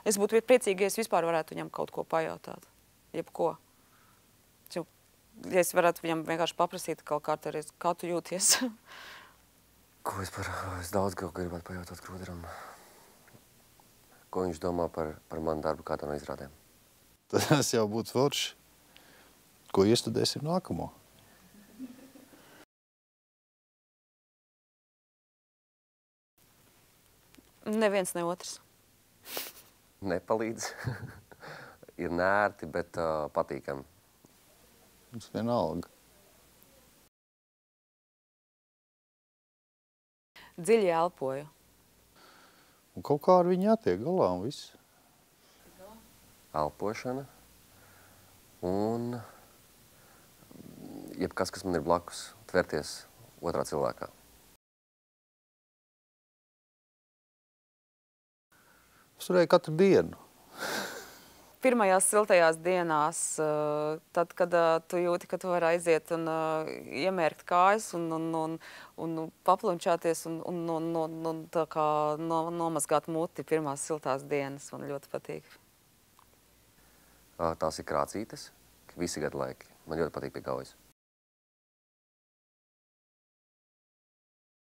Es būtu priecīgi, ja es vispār varētu viņam kaut ko pajautāt. Jebko. Ja es varētu viņam vienkārši paprasīt kaut kā tu jūties. Es daudz ko gribētu pajautāt Kruderam. Ko viņš domā par manu darbu kādā no izrādēm? Tas jau būtu forši. Ko iestudēsim nākamo? Neviens, ne otrs. Nepalīdz. Ir nērti, bet patīkami. Mums vienalga. Dziļi elpoju. Un kaut kā ar viņu jātiek galā un viss. Elpošana un jebkas, kas man ir blakus, tverties otrā cilvēkā. Es varēju katru dienu. Pirmajās siltajās dienās, tad, kad tu jūti, ka tu vari aiziet un iemērkt kājas un paplunčāties un tā kā nomazgāt muti pirmās siltās dienas, man ļoti patīk. Tās ir krācītes, visi gadu laiki. Man ļoti patīk pie gaujas.